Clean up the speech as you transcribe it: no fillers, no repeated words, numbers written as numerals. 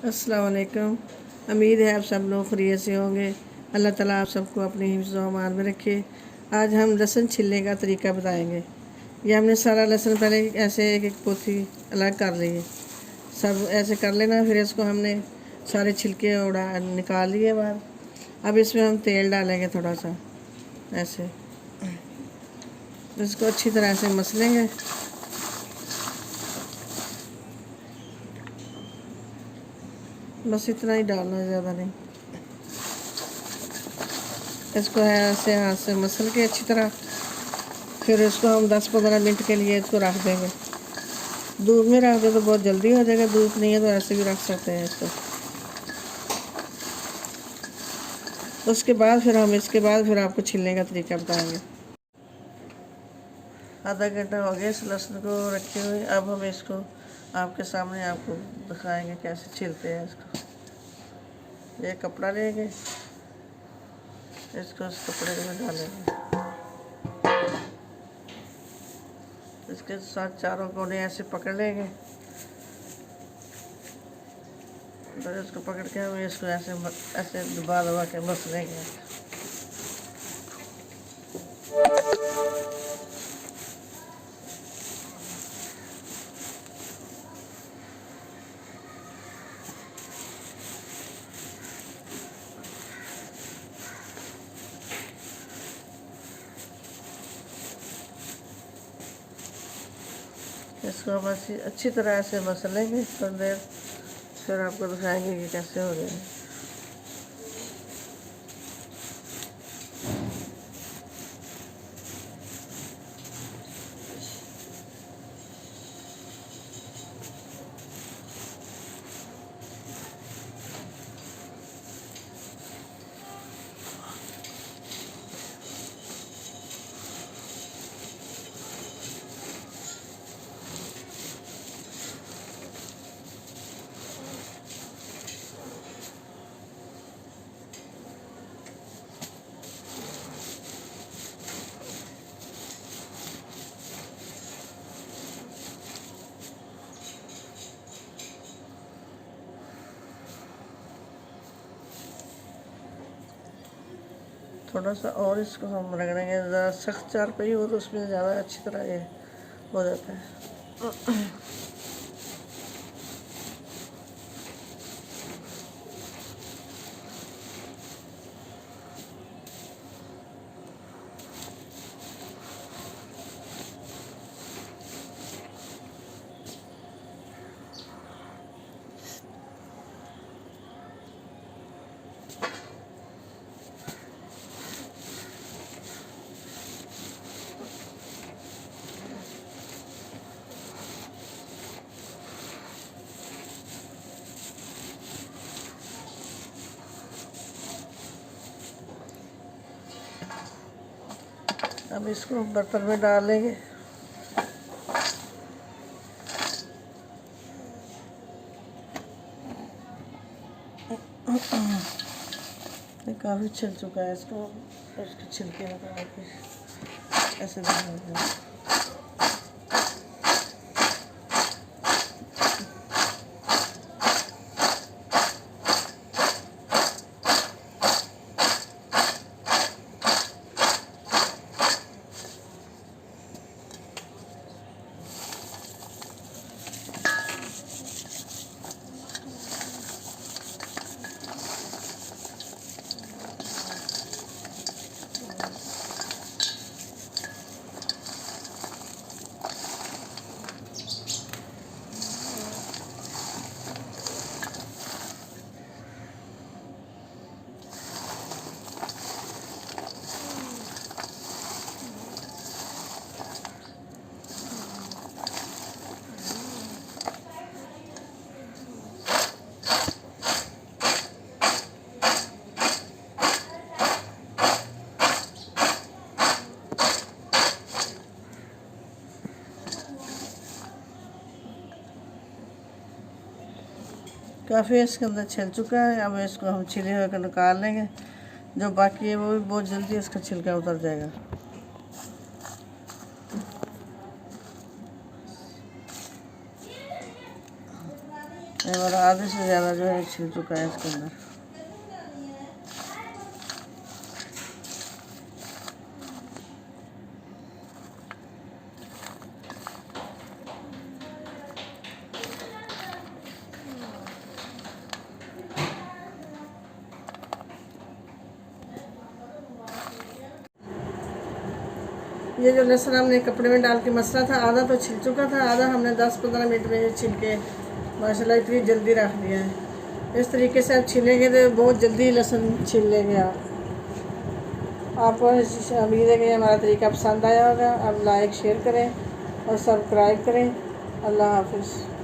अस्सलाम वालेकुम। उम्मीद है आप सब लोग खैरियत से होंगे। अल्लाह ताला आप सबको अपनी हिफ्ज़ व अमान में रखे। आज हम लहसुन छिलने का तरीका बताएंगे। ये हमने सारा लहसुन पहले ऐसे एक एक पोथी अलग कर ली है। सब ऐसे कर लेना। फिर इसको हमने सारे छिलके उड़ा निकाल लिए बाहर। अब इसमें हम तेल डालेंगे थोड़ा सा ऐसे। इसको अच्छी तरह से मसलेंगे। बस इतना ही डालना है, ज़्यादा नहीं। इसको ऐसे हाथ से मसल के अच्छी तरह फिर इसको हम 10-15 मिनट के लिए इसको रख देंगे। धूप में रख दे तो बहुत जल्दी हो जाएगा, धूप नहीं है तो ऐसे भी रख सकते हैं इसको। उसके बाद फिर हम इसके बाद फिर आपको छिलने का तरीका बताएंगे। आधा घंटा हो गया इस लहसुन को रखे हुए। अब हम इसको आपके सामने आपको दिखाएंगे कैसे छिलते हैं इसको। ये कपड़ा लेंगे, इसको इस कपड़े में डालेंगे। इसके साथ चारों कोने ऐसे पकड़ लेंगे। तो इसको पकड़ के हम इसको ऐसे ऐसे दबा दबा के मस लेंगे। इसको हम अच्छी तरह से मसल लेंगे थोड़ी देर। फिर आपको दिखाएंगे कि कैसे हो गया है। थोड़ा सा और इसको हम रगड़ेंगे। ज़्यादा सख्त चारपाई हो तो उसमें ज़्यादा अच्छी तरह ये हो जाता है। अब इसको बर्तन में डाल लेंगे। ये काफ़ी छिल चुका है। इसको उसके छिलके निकाल के ऐसे डाल देंगे। काफ़ी इसके अंदर छिल चुका है। अब इसको हम छिले हुए को निकाल लेंगे। जो बाकी है वो भी बहुत जल्दी इसका छिलका उतर जाएगा। ये हमारा आधे से ज़्यादा जो है छिल चुका है इसके अंदर। ये जो लहसुन हमने कपड़े में डाल के मसला था, आधा तो छिल चुका था, आधा हमने 10-15 मिनट में छिल के माशाल्लाह इतनी जल्दी रख दिया है। इस तरीके से आप छीलेंगे तो बहुत जल्दी लहसुन छील लेंगे आपको उम्मीद है कि हमारा तरीका पसंद आया होगा। आप लाइक शेयर करें और सब्सक्राइब करें। अल्लाह हाफिज़।